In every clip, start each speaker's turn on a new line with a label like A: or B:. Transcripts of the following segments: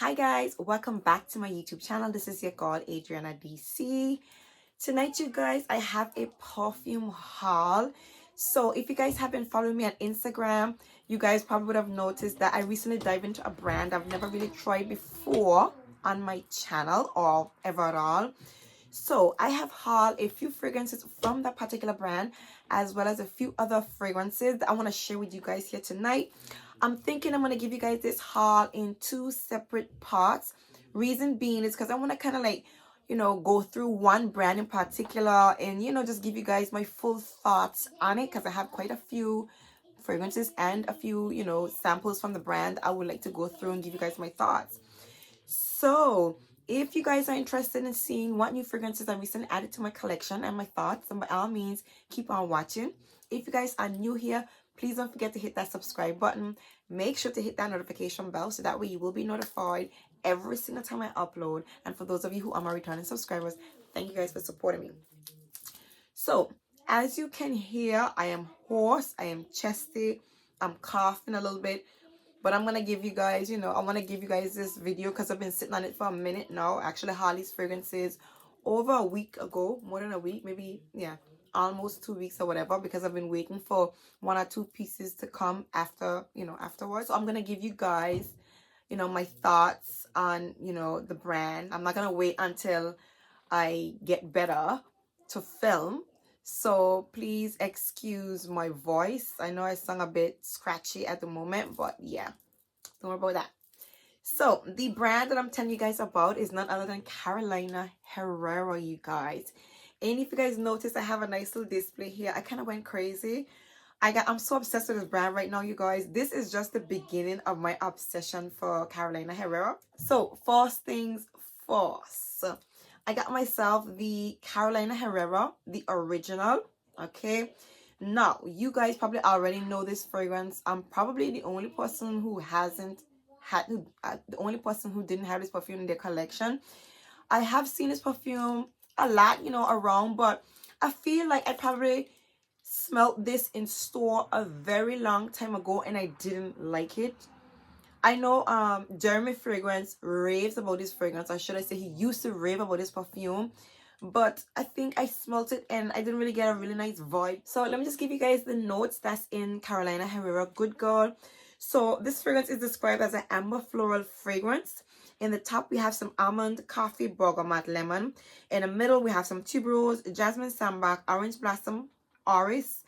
A: Hi guys, welcome back to my YouTube channel. This is your girl Adriana DC. Tonight you guys, I have a perfume haul. So if you guys have been following me on Instagram, you guys probably would have noticed that I recently dived into a brand I've never really tried before on my channel or ever at all. So I have hauled a few fragrances from that particular brand, as well as a few other fragrances that I want to share with you guys here tonight. I'm thinking I'm going to give you guys this haul in two separate parts. Reason being is because I want to kind of go through one brand in particular and, just give you guys my full thoughts on it, because I have quite a few fragrances and a few, samples from the brand I would like to go through and give you guys my thoughts. So if you guys are interested in seeing what new fragrances I recently added to my collection and my thoughts, then by all means, keep on watching. If you guys are new here, please don't forget to hit that subscribe button. Make sure to hit that notification bell so that way you will be notified every single time I upload. And for those of you who are my returning subscribers, thank you guys for supporting me. So as you can hear, I am hoarse, I am chesty, I'm coughing a little bit. But I'm going to give you guys, I want to give you guys this video because I've been sitting on it for a minute now. Actually, Harley's fragrances over a week ago, more than a week, maybe, yeah, almost 2 weeks or whatever, because I've been waiting for one or two pieces to come afterwards. So I'm going to give you guys, my thoughts on, the brand. I'm not going to wait until I get better to film. So please excuse my voice. I know I sound a bit scratchy at the moment, but yeah, don't worry about that. So the brand that I'm telling you guys about is none other than Carolina Herrera, you guys. And if you guys notice, I have a nice little display here. I kind of went crazy. I'm so obsessed with this brand right now, you guys. This is just the beginning of my obsession for Carolina Herrera. So first things first, I got myself the Carolina Herrera, the original. Okay, now you guys probably already know this fragrance. I'm probably the only person who the only person who didn't have this perfume in their collection. I have seen this perfume a lot, around, but I feel like I probably smelled this in store a very long time ago and I didn't like it. I know Jeremy Fragrance raves about this fragrance, or should I say he used to rave about this perfume, but I think I smelt it and I didn't really get a really nice vibe. So let me just give you guys the notes that's in Carolina Herrera Good Girl. So this fragrance is described as an amber floral fragrance. In the top we have some almond, coffee, bergamot, lemon. In the middle we have some tuberose, jasmine sambac, orange blossom, orris,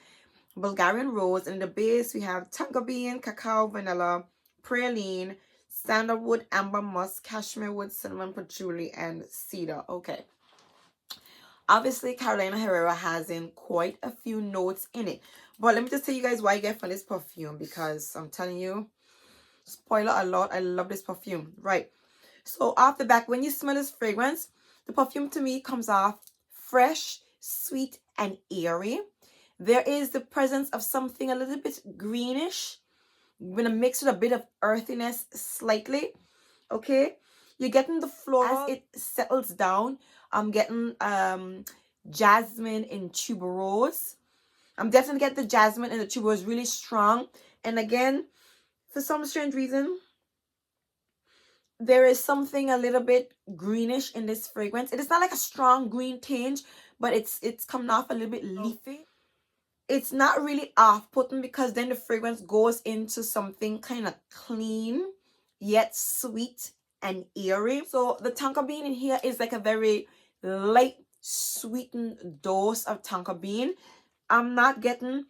A: Bulgarian rose. And in the base we have tonka bean, cacao, vanilla, praline, sandalwood, amber musk, cashmere wood, cinnamon, patchouli, and cedar. Okay. Obviously, Carolina Herrera has in quite a few notes in it. But let me just tell you guys why I get from this perfume, because I'm telling you, spoiler alert, I love this perfume. Right. So off the back, when you smell this fragrance, the perfume to me comes off fresh, sweet, and airy. There is the presence of something a little bit greenish, with a mix with a bit of earthiness slightly. Okay, you're getting the floral as it settles down. I'm getting jasmine and tuberose. I'm definitely getting the jasmine and the tuberose really strong. And again, for some strange reason, there is something a little bit greenish in this fragrance. It is not like a strong green tinge, but it's coming off a little bit leafy. It's not really off-putting, because then the fragrance goes into something kind of clean yet sweet and airy. So the tonka bean in here is like a very light sweetened dose of tonka bean. I'm not getting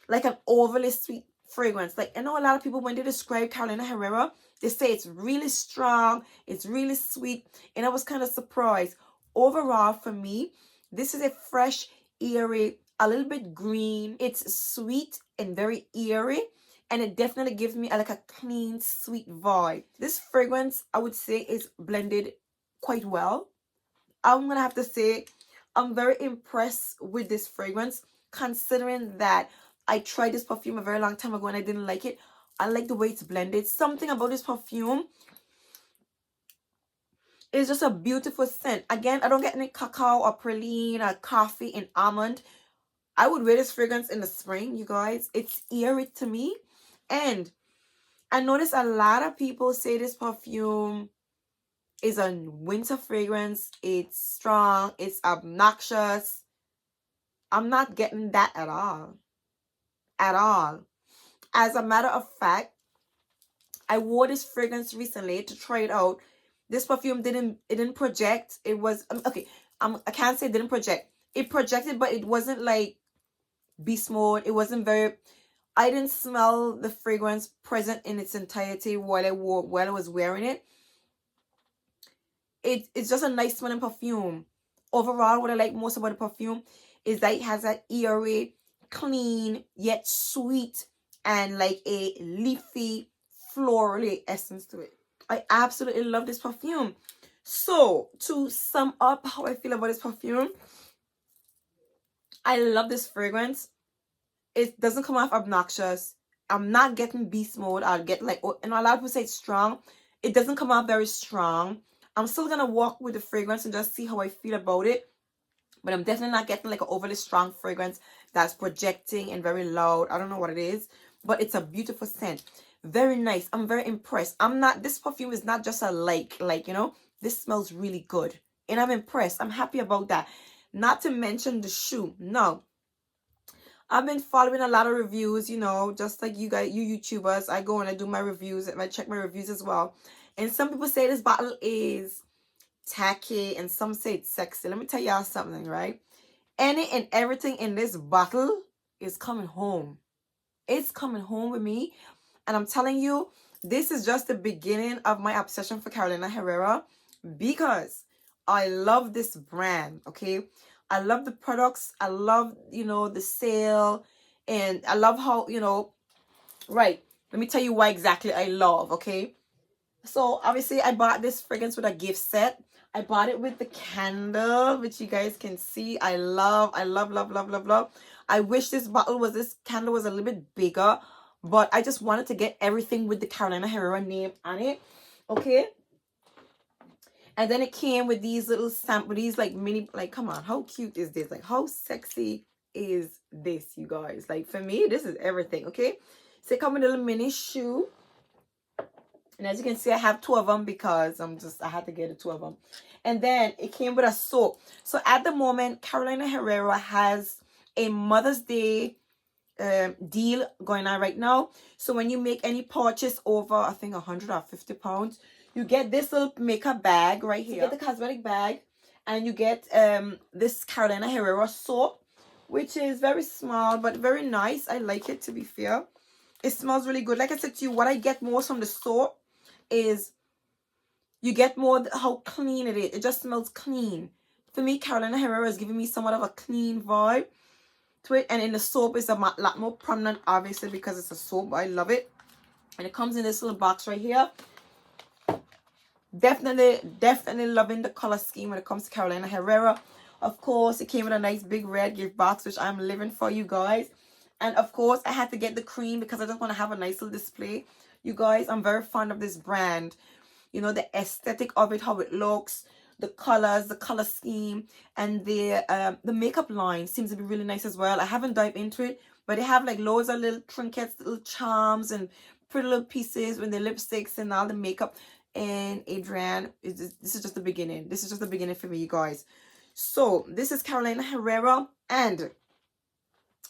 A: like an overly sweet fragrance. Like, I know a lot of people, when they describe Carolina Herrera, they say it's really strong, it's really sweet, and I was kind of surprised. Overall, for me, this is a fresh, airy, a little bit green. It's sweet and very airy, and it definitely gives me like a clean, sweet vibe. This fragrance, I would say, is blended quite well. I'm gonna have to say I'm very impressed with this fragrance, considering that I tried this perfume a very long time ago and I didn't like it. I like the way it's blended. Something about this perfume is just a beautiful scent. Again, I don't get any cacao or praline or coffee and almond. I would wear this fragrance in the spring, you guys. It's eerie to me. And I noticed a lot of people say this perfume It's a winter fragrance. It's strong. It's obnoxious. I'm not getting that at all. At all. As a matter of fact, I wore this fragrance recently to try it out. This perfume didn't project. It was okay. I can't say it didn't project. It projected, but it wasn't like beast mode. It wasn't very. I didn't smell the fragrance present in its entirety while I was wearing it. It's just a nice smelling perfume. Overall, what I like most about the perfume is that it has that airy, clean, yet sweet, and like a leafy, florally essence to it. I absolutely love this perfume. So, to sum up how I feel about this perfume, I love this fragrance. It doesn't come off obnoxious. I'm not getting beast mode. I'll get like, and a lot of people say it's strong. It doesn't come off very strong. I'm still gonna walk with the fragrance and just see how I feel about it. But I'm definitely not getting like an overly strong fragrance that's projecting and very loud. I don't know what it is, but it's a beautiful scent. Very nice. I'm very impressed. This perfume is not just a like, you know, this smells really good. And I'm impressed. I'm happy about that. Not to mention the shoe. No. I've been following a lot of reviews, you know, just like you guys, you YouTubers. I go and I do my reviews and I check my reviews as well. And some people say this bottle is tacky and some say it's sexy. Let me tell y'all something, right? Any and everything in this bottle is coming home. It's coming home with me. And I'm telling you, this is just the beginning of my obsession for Carolina Herrera because I love this brand, okay? I love the products. I love, you know, the sale. And I love how, you know, right. Let me tell you why exactly I love, okay? So, obviously, I bought this fragrance with a gift set. I bought it with the candle, which you guys can see. I love, love, love, love, love. I wish this candle was a little bit bigger, but I just wanted to get everything with the Carolina Herrera name on it, okay? And then it came with these little these like mini, like, come on, how cute is this? Like, how sexy is this, you guys? Like, for me, this is everything, okay? So it comes with a little mini shoe. And as you can see, I have 2 of them because I had to get the 2 of them. And then it came with a soap. So at the moment, Carolina Herrera has a Mother's Day deal going on right now. So when you make any purchase over, I think 150 pounds, you get this little makeup bag right here. You get the cosmetic bag and you get this Carolina Herrera soap, which is very small but very nice. I like it, to be fair. It smells really good. Like I said to you, what I get most from the soap is you get more how clean it is. It just smells clean. For me, Carolina Herrera is giving me somewhat of a clean vibe to it. And in the soap, it's a lot more prominent, obviously, because it's a soap. I love it. And it comes in this little box right here. Definitely loving the color scheme when it comes to Carolina Herrera. Of course, it came with a nice big red gift box, which I'm living for, you guys. And of course, I had to get the cream because I just want to have a nice little display. You guys, I'm very fond of this brand. You know, the aesthetic of it, how it looks, the colors, the color scheme, and the makeup line seems to be really nice as well. I haven't dived into it, but they have like loads of little trinkets, little charms, and pretty little pieces with the lipsticks and all the makeup. And Adrian, this is just the beginning. This is just the beginning for me, you guys. So this is Carolina Herrera, and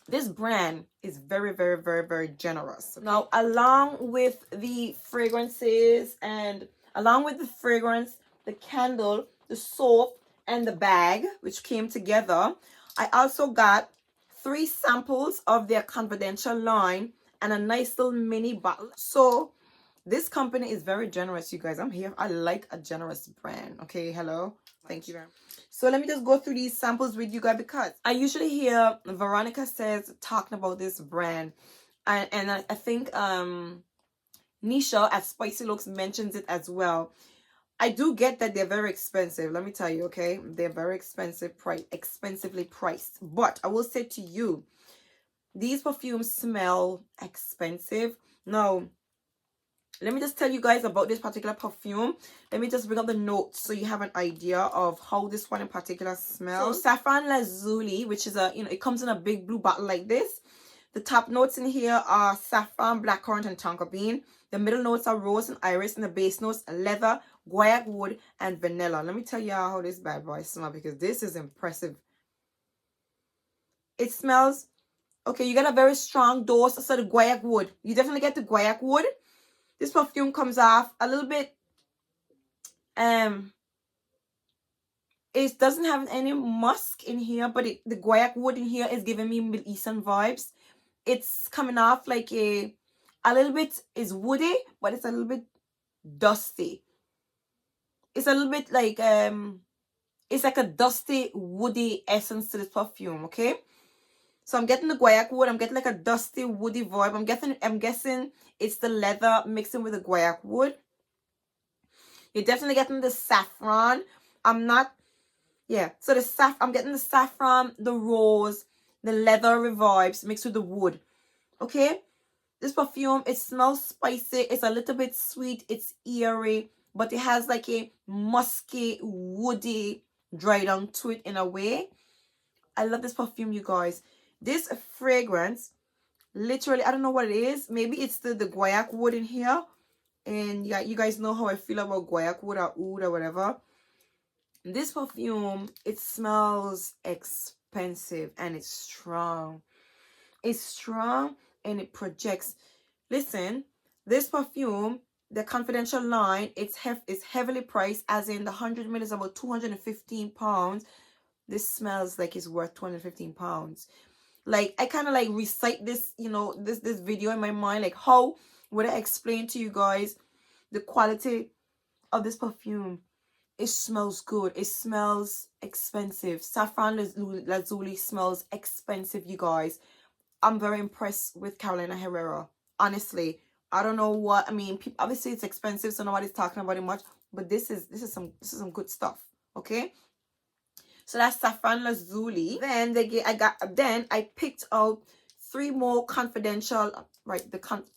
A: this brand is very, very, very, very generous. Now, along with the fragrances and along with the fragrance, the candle, the soap, and the bag, which came together, I also got 3 samples of their confidential line and a nice little mini bottle. So this company is very generous, you guys. I'm here. I like a generous brand. Okay, hello. Thank you very much. So let me just go through these samples with you guys because I usually hear Veronica says talking about this brand. And I think Nisha at Spicy Looks mentions it as well. I do get that they're very expensive. Let me tell you, okay? They're very expensively priced. But I will say to you, these perfumes smell expensive. Now, let me just tell you guys about this particular perfume. Let me just bring up the notes so you have an idea of how this one in particular smells. So Saffron Lazuli, which is it comes in a big blue bottle like this. The top notes in here are saffron, blackcurrant, and tonka bean. The middle notes are rose and iris, and the base notes are leather, guaiac wood, and vanilla. Let me tell y'all how this bad boy smells, because this is impressive. It smells, okay, you get a very strong dose of the guaiac wood. You definitely get the guaiac wood. This perfume comes off a little bit, it doesn't have any musk in here, but the guaiac wood in here is giving me Middle Eastern vibes. It's coming off like a little bit is woody, but it's a little bit dusty. It's a little bit like it's like a dusty woody essence to this perfume. Okay, so I'm getting the guaiac wood. I'm getting like a dusty woody vibe. I'm guessing it's the leather mixing with the guaiac wood. You're definitely getting the saffron. So I'm getting the saffron, the rose, the leather vibes mixed with the wood. Okay, this perfume, it smells spicy. It's a little bit sweet. It's eerie, but it has like a musky, woody dry down to it in a way. I love this perfume, you guys. This fragrance, literally, I don't know what it is. Maybe it's the guaiac wood in here. And yeah, you guys know how I feel about guaiac wood or oud or whatever. This perfume, it smells expensive and it's strong. It's strong and it projects. Listen, this perfume, the confidential line, it's heavily priced, as in the 100 ml is about £215. This smells like it's worth £215. Like, I kind of like recite this, you know, this video in my mind. Like, how would I explain to you guys the quality of this perfume? It smells good. It smells expensive. Saffron Lazuli smells expensive, you guys. I'm very impressed with Carolina Herrera. Honestly, I don't know what I mean. Obviously, it's expensive, so nobody's talking about it much. But this is some good stuff. Okay. So that's Saffron Lazuli. Then I picked out three more confidential, right?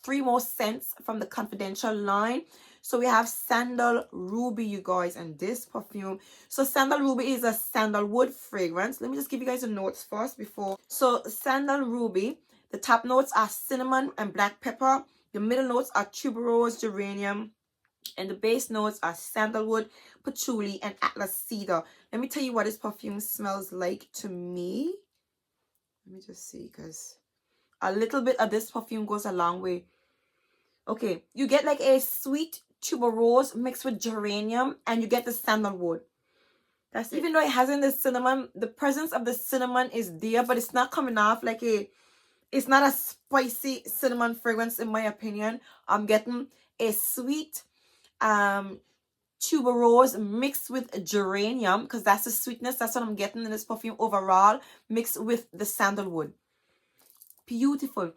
A: Three more scents from the confidential line. So we have Sandal Ruby, you guys, and this perfume. So Sandal Ruby is a sandalwood fragrance. Let me just give you guys the notes first before. So Sandal Ruby, the top notes are cinnamon and black pepper. The middle notes are tuberose, geranium, and the base notes are sandalwood, patchouli, and atlas cedar. Let me tell you what this perfume smells like to me. Let me just see, because a little bit of this perfume goes a long way. Okay, you get like a sweet tuberose mixed with geranium, and you get the sandalwood. That's it. Even though it hasn't the cinnamon, the presence of the cinnamon is there, but it's not coming off like it's not a spicy cinnamon fragrance in my opinion. I'm getting a sweet tuberose mixed with geranium, because that's the sweetness. That's what I'm getting in this perfume overall, mixed with the sandalwood. Beautiful.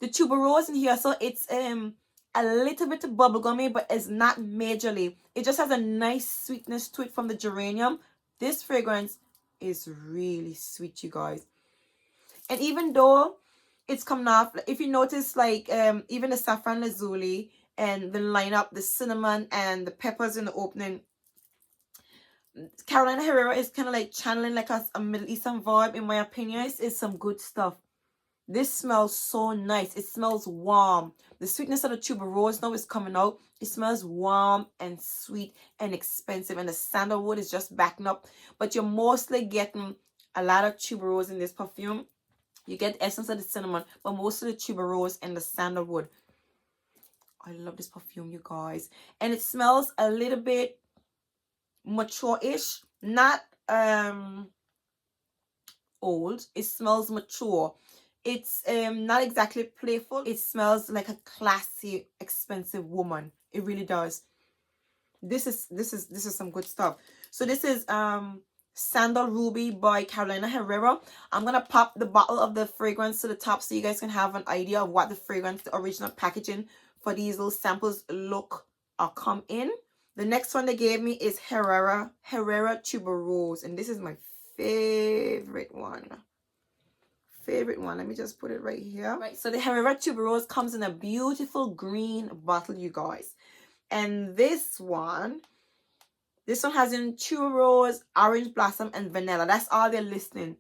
A: The tuberose in here, so it's a little bit bubblegummy, but it's not majorly. It just has a nice sweetness to it from the geranium. This fragrance is really sweet, you guys. And even though it's coming off, if you notice, like even the saffron lazuli and the lineup, the cinnamon and the peppers in the opening, Carolina Herrera is kind of like channeling like a Middle Eastern vibe, in my opinion. It's some good stuff. This smells so nice. It smells warm. The sweetness of the tuberose now is coming out. It smells warm and sweet and expensive. And the sandalwood is just backing up. But you're mostly getting a lot of tuberose in this perfume. You get the essence of the cinnamon, but most of the tuberose and the sandalwood. I love this perfume, you guys. And it smells a little bit mature-ish. Not old. It smells mature. It's not exactly playful. It smells like a classy, expensive woman. It really does. This is some good stuff. So this is Sandal Ruby by Carolina Herrera. I'm gonna pop the bottle of the fragrance to the top so you guys can have an idea of what the fragrance, the original packaging for these little samples look or come in. The next one they gave me is Herrera Tuberose, and this is my favorite one. Let me just put it right here. Right, so the Herrera Tuberose comes in a beautiful green bottle, you guys. And this one has in tuberose, orange blossom, and vanilla. That's all they're listing.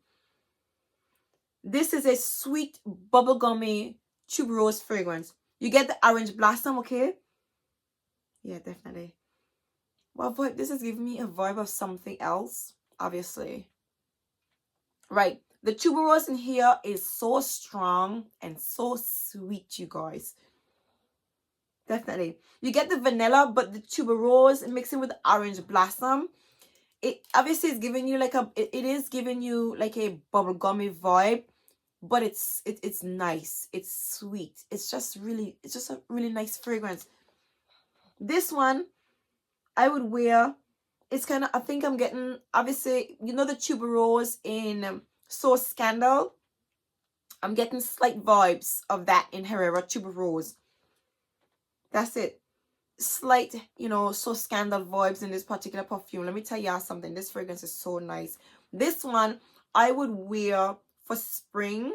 A: This is a sweet bubblegummy tuberose fragrance. You get the orange blossom, okay? Yeah, definitely. Well, but this is giving me a vibe of something else, obviously. Right. The tuberose in here is so strong and so sweet, you guys. Definitely. You get the vanilla, but the tuberose mixing with the orange blossom. It obviously is giving you like it is giving you like a bubblegummy vibe, but it's nice. It's sweet. It's just a really nice fragrance. This one I would wear. It's kind of, I think I'm getting, obviously, you know the tuberose in So Scandal? I'm getting slight vibes of that in Herrera tuberose. That's it. Slight, So Scandal vibes in this particular perfume. Let me tell y'all something. This fragrance is so nice. This one I would wear for spring.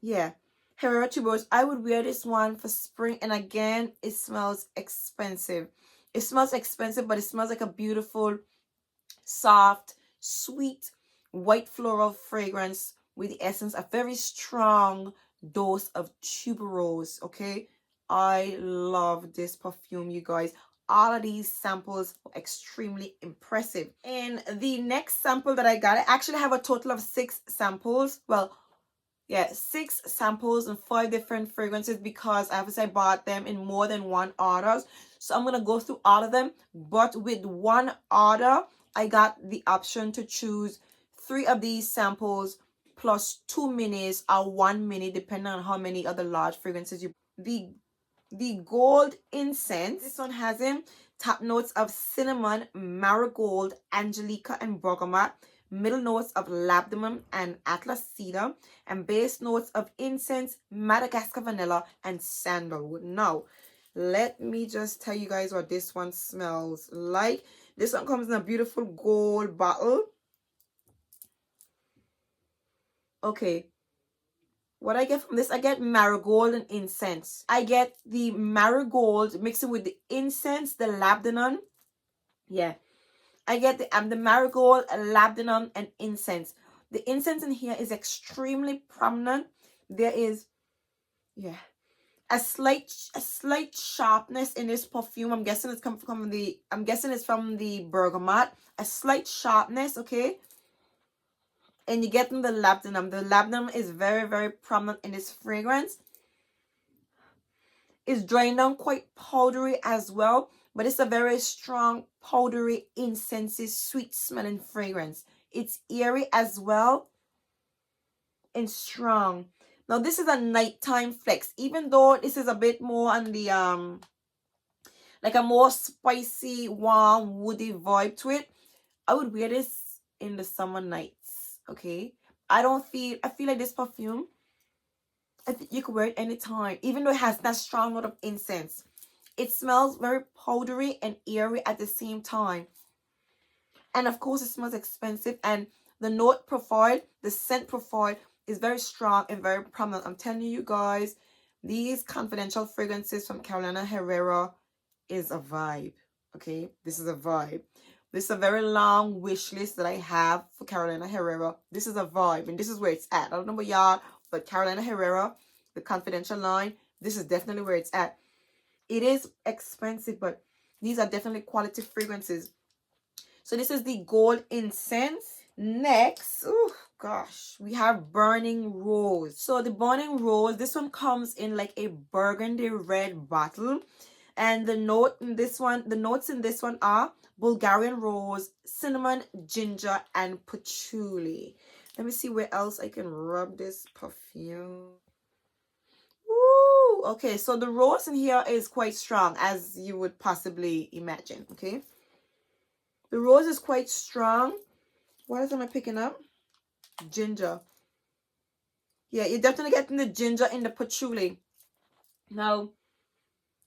A: Yeah. Herrera tuberose. I would wear this one for spring. And again, it smells expensive. It smells expensive, but it smells like a beautiful, soft, sweet, white floral fragrance with the essence, a very strong dose of tuberose. Okay, I love this perfume, you guys. All of these samples were extremely impressive. And the next sample that I got, I actually have a total of 6 samples. Well, yeah, 6 samples and 5 different fragrances, because obviously I bought them in more than one order. So I'm going to go through all of them. But with one order, I got the option to choose 3 of these samples plus 2 minis or 1 mini, depending on how many other large fragrances you. The gold incense, this one has in top notes of cinnamon, marigold, angelica, and bergamot. Middle notes of labdanum and atlas cedar, and base notes of incense, Madagascar vanilla, and sandalwood. Now, let me just tell you guys what this one smells like. This one comes in a beautiful gold bottle. Okay. What I get from this, I get marigold and incense. I get the marigold mixing with the incense, the labdanum. Yeah. I get the marigold, labdanum, and incense. The incense in here is extremely prominent. There is, yeah, a slight sharpness in this perfume. I'm guessing it's from the bergamot. A slight sharpness, okay. And you're getting the labdanum. The labdanum is very, very prominent in this fragrance. It's drying down quite powdery as well, but it's a very strong, powdery, incensey, sweet smelling fragrance. It's airy as well and strong. Now this is a nighttime flex, even though this is a bit more on the like a more spicy, warm, woody vibe to it. I would wear this in the summer nights. Okay, I feel like this perfume, I think you could wear it anytime, even though it has that strong note of incense. It smells very powdery and airy at the same time. And of course, it smells expensive. And the note profile, the scent profile is very strong and very prominent. I'm telling you guys, these confidential fragrances from Carolina Herrera is a vibe. Okay, this is a vibe. This is a very long wish list that I have for Carolina Herrera. This is a vibe, and this is where it's at. I don't know about y'all, but Carolina Herrera, the confidential line, this is definitely where it's at. It is expensive, but these are definitely quality fragrances. So this is the gold incense. Next, oh gosh, we have burning rose. So the burning rose, this one comes in like a burgundy red bottle. And the notes in this one are Bulgarian rose, cinnamon, ginger, and patchouli. Let me see where else I can rub this perfume. Woo! Okay, so the rose in here is quite strong, as you would possibly imagine. Okay, the rose is quite strong. What else am I picking up? Ginger. Yeah, you're definitely getting the ginger in the patchouli. Now,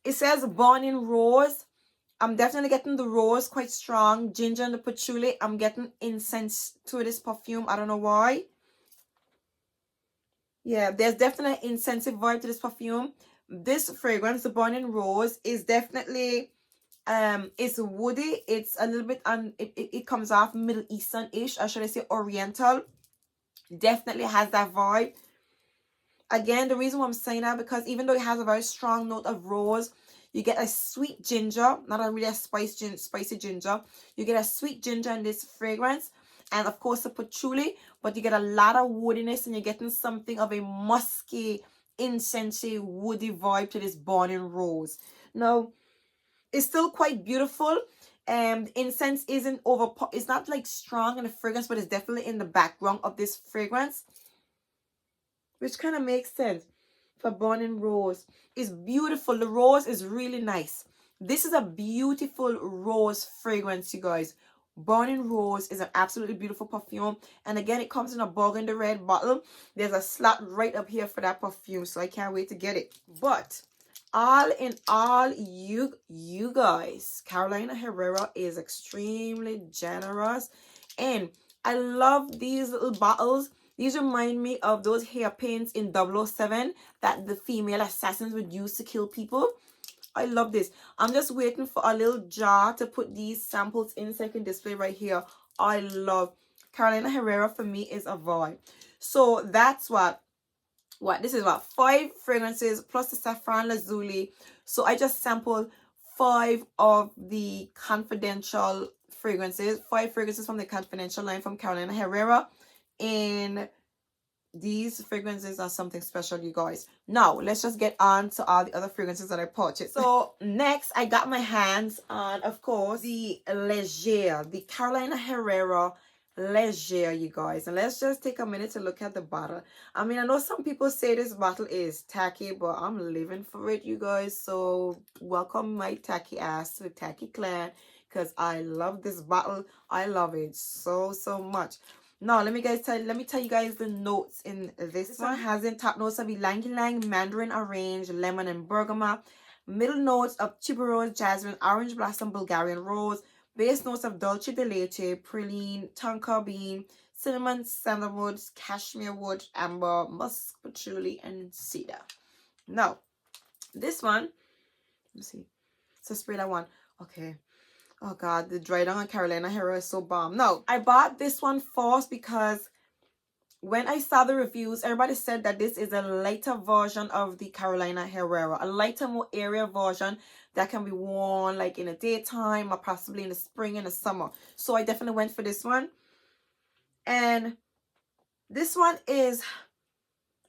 A: it says burning rose. I'm definitely getting the rose quite strong. Ginger and the patchouli. I'm getting incense to this perfume. I don't know why. Yeah, there's definitely an incensive vibe to this perfume. This fragrance, the burning rose, is definitely it's woody. It's a little bit it comes off Middle Eastern-ish, or should I say Oriental. Definitely has that vibe. Again, the reason why I'm saying that, because even though it has a very strong note of rose, you get a sweet ginger, not a really spicy ginger. You get a sweet ginger in this fragrance, and of course the patchouli, but you get a lot of woodiness, and you're getting something of a musky, incensey, woody vibe to this Born in Rose. Now, it's still quite beautiful. The incense isn't it's not like strong in the fragrance, but it's definitely in the background of this fragrance, which kind of makes sense for Born in Rose. It's beautiful. The rose is really nice. This is a beautiful rose fragrance, you guys. Born in Rose is an absolutely beautiful perfume. And again, it comes in a burgundy red bottle. There's a slot right up here for that perfume, so I can't wait to get it. But all in all, you guys, Carolina Herrera is extremely generous. And I love these little bottles. These remind me of those hairpins in 007 that the female assassins would use to kill people. I love this. I'm just waiting for a little jar to put these samples in so I can display right here. I love Carolina Herrera. For me is a vibe. So that's what this is, what, 5 fragrances plus the saffron lazuli. So I just sampled 5 of the confidential fragrances, 5 fragrances from the confidential line from Carolina Herrera. And these fragrances are something special, you guys. Now let's just get on to all the other fragrances that I purchased. So next, I got my hands on, of course, the Legere, the Carolina Herrera Legere, you guys. And let's just take a minute to look at the bottle. I mean, I know some people say this bottle is tacky, but I'm living for it, you guys. So welcome my tacky ass to the tacky clan, because I love this bottle. I love it so much. Now, let me tell you guys the notes in this one. Has in top notes of ylang ylang, mandarin orange, lemon and bergamot. Middle notes of tuberose, jasmine, orange blossom, Bulgarian rose. Base notes of dulce de leche, praline, tonka bean, cinnamon, sandalwood, cashmere wood, amber, musk, patchouli, and cedar. Now, this one, let's see. It's a spray that one. Okay. Oh God, the dry down on Carolina Herrera is so bomb. No, I bought this one first because when I saw the reviews, everybody said that this is a lighter version of the Carolina Herrera, a lighter, more area version that can be worn like in the daytime or possibly in the spring and the summer. So I definitely went for this one. And this one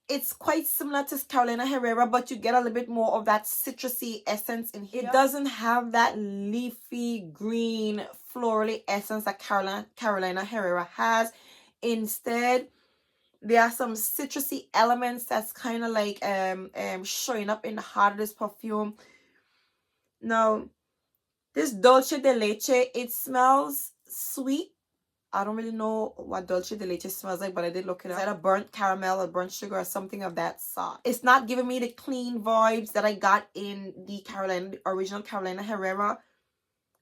A: it's quite similar to Carolina Herrera, but you get a little bit more of that citrusy essence in here. It doesn't have that leafy green florally essence that Carolina Herrera has. Instead, there are some citrusy elements that's kind of like showing up in the heart of this perfume. Now, this Dulce de Leche, it smells sweet. I don't really know what Dulce de Leche smells like, but I did look it up. It's either burnt caramel or burnt sugar or something of that sort. It's not giving me the clean vibes that I got in the original Carolina Herrera.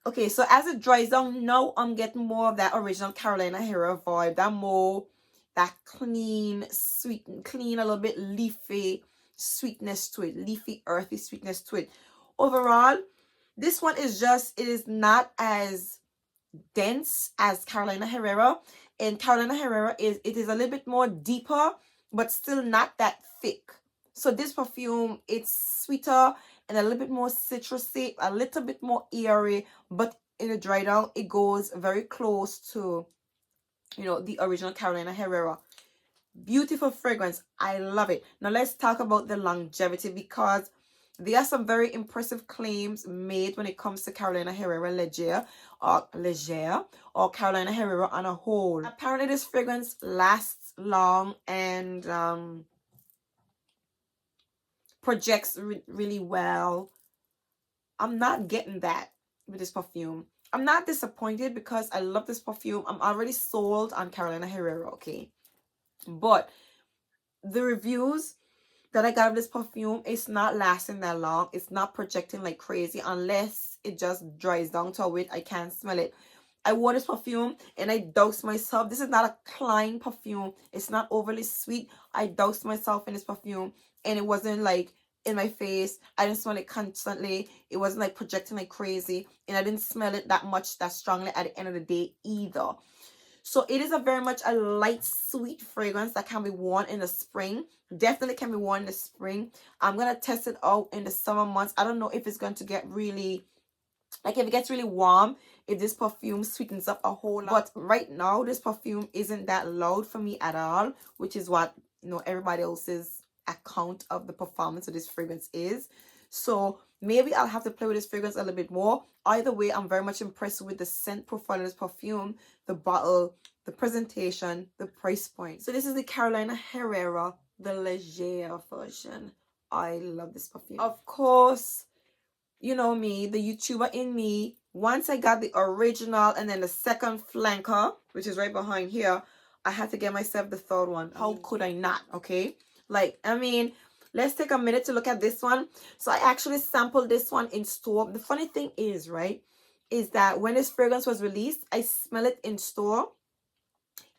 A: Okay, so as it dries down, now I'm getting more of that original Carolina Herrera vibe. That clean, sweet, clean, a little bit leafy sweetness to it. Leafy, earthy sweetness to it. Overall, this one is it is not as dense as Carolina Herrera. And Carolina Herrera it is a little bit more deeper, but still not that thick. So this perfume, it's sweeter and a little bit more citrusy, a little bit more airy, but in the dry down, it goes very close to, you know, the original Carolina Herrera. Beautiful fragrance. I love it. Now let's talk about the longevity, because there are some very impressive claims made when it comes to Carolina Herrera Legere or Carolina Herrera on a whole. Apparently this fragrance lasts long and projects really well. I'm not getting that with this perfume. I'm not disappointed because I love this perfume. I'm already sold on Carolina Herrera, okay? But the reviews that I got of this perfume, it's not lasting that long. It's not projecting like crazy unless it just dries down to a weight I can't smell it. I wore this perfume and I doused myself. This is not a Klein perfume. It's not overly sweet. I doused myself in this perfume and it wasn't like in my face. I didn't smell it constantly. It wasn't like projecting like crazy, and I didn't smell it that strongly at the end of the day either. So it is a very much a light, sweet fragrance that can be worn in the spring. Definitely can be worn in the spring. I'm going to test it out in the summer months. I don't know if it's going to get really, like if it gets really warm, if this perfume sweetens up a whole lot. But right now, this perfume isn't that loud for me at all, which is what, you know, everybody else's account of the performance of this fragrance is. So maybe I'll have to play with this fragrance a little bit more. Either way, I'm very much impressed with the scent profile of this perfume, the bottle, the presentation, the price point. So this is the Carolina Herrera, the Legere version. I love this perfume. Of course, you know me, the YouTuber in me, once I got the original and then the second flanker, which is right behind here, I had to get myself the third one. How could I not? Okay, like, I mean, let's take a minute to look at this one. So I actually sampled this one in store. The funny thing is, right, is that when this fragrance was released, I smell it in store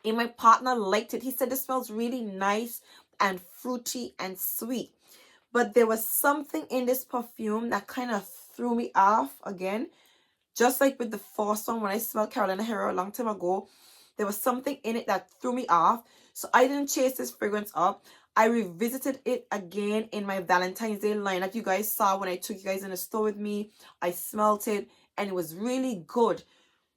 A: and my partner liked it. He said this smells really nice and fruity and sweet. But there was something in this perfume that kind of threw me off again. Just like with the first one, when I smelled Carolina Herrera a long time ago, there was something in it that threw me off. So I didn't chase this fragrance up. I revisited it again in my Valentine's Day line that you guys saw when I took you guys in the store with me. I smelled it and it was really good.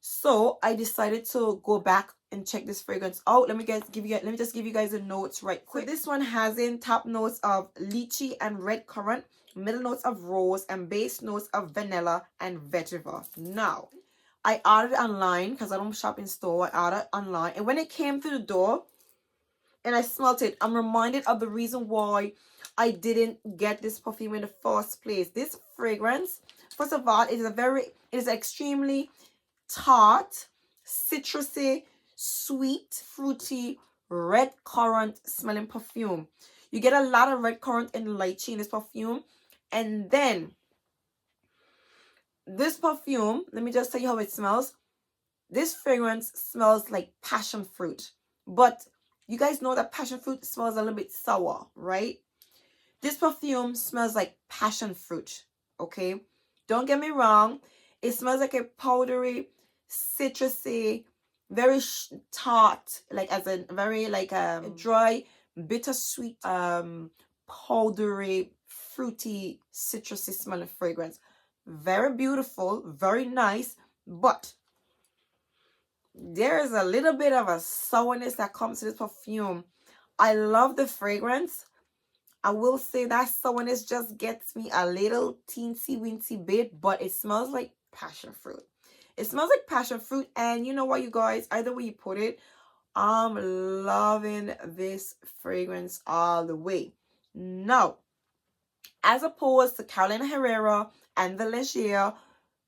A: So I decided to go back and check this fragrance out. Let me just give you guys the notes right quick. So this one has in top notes of lychee and red currant, middle notes of rose, and base notes of vanilla and vetiver. Now, I ordered it online because I don't shop in store. I ordered online, and when it came through the door and I smelled it, I'm reminded of the reason why I didn't get this perfume in the first place. This fragrance, first of all, it is extremely tart, citrusy, sweet, fruity, red currant smelling perfume. You get a lot of red currant and lychee in this perfume. And then this perfume, let me just tell you how it smells. This fragrance smells like passion fruit. But you guys know that passion fruit smells a little bit sour, right? This perfume smells like passion fruit, okay? Don't get me wrong. It smells like a powdery, citrusy, very tart, like as a very like a dry, bittersweet, powdery, fruity, citrusy smelling fragrance. Very beautiful, very nice, but there is a little bit of a sourness that comes to this perfume. I love the fragrance. I will say that sourness just gets me a little teensy weensy bit, but it smells like passion fruit. It smells like passion fruit, and you know what, you guys, either way you put it, I'm loving this fragrance all the way. Now, as opposed to Carolina Herrera and the Legere,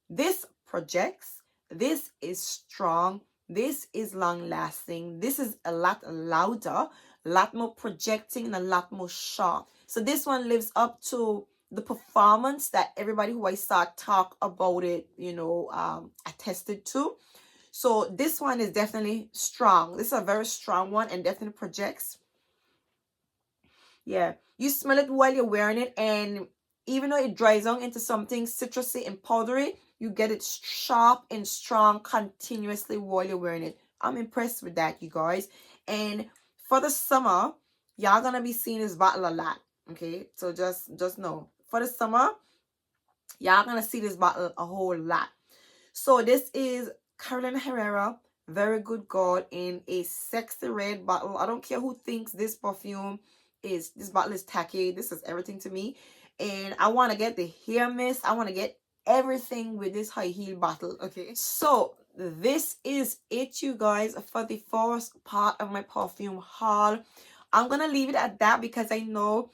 A: this projects, this is strong, this is long lasting, this is a lot louder, a lot more projecting, and a lot more sharp. So this one lives up to the performance that everybody who I saw talk about it, you know, attested to. So this one is definitely strong. This is a very strong one and definitely projects. Yeah, you smell it while you're wearing it, and even though it dries down into something citrusy and powdery, you get it sharp and strong continuously while you're wearing it. I'm impressed with that, you guys. And for the summer, y'all gonna be seeing this bottle a lot. Okay, so just know, for the summer, y'all gonna see this bottle a whole lot. So this is Carolina Herrera, very good God, in a sexy red bottle. I don't care who thinks this bottle is tacky. This is everything to me. And I want to get the hair mist. I want to get everything with this high heel bottle. Okay, so this is it, you guys, for the first part of my perfume haul. I'm gonna leave it at that because I knew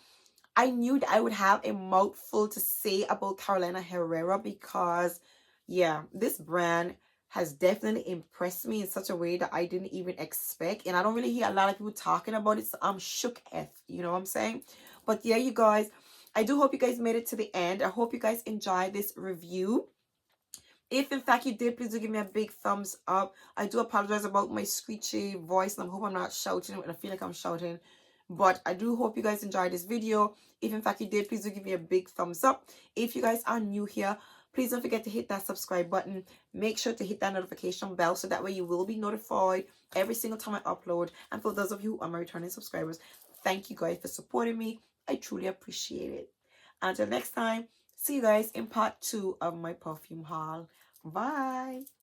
A: that I would have a mouthful to say about Carolina Herrera, because yeah, this brand has definitely impressed me in such a way that I didn't even expect. And I don't really hear a lot of people talking about it, so I'm shook F, you know what I'm saying? But yeah, you guys, I do hope you guys made it to the end. I hope you guys enjoyed this review. If in fact you did, please do give me a big thumbs up. I do apologize about my screechy voice, and I hope I'm not shouting and I feel like I'm shouting. But I do hope you guys enjoyed this video. If in fact you did, please do give me a big thumbs up. If you guys are new here, Please don't forget to hit that subscribe button. Make sure to hit that notification bell so that way you will be notified every single time I upload. And for those of you who are my returning subscribers, thank you guys for supporting me. I truly appreciate it. Until next time, see you guys in part 2 of my perfume haul. Bye.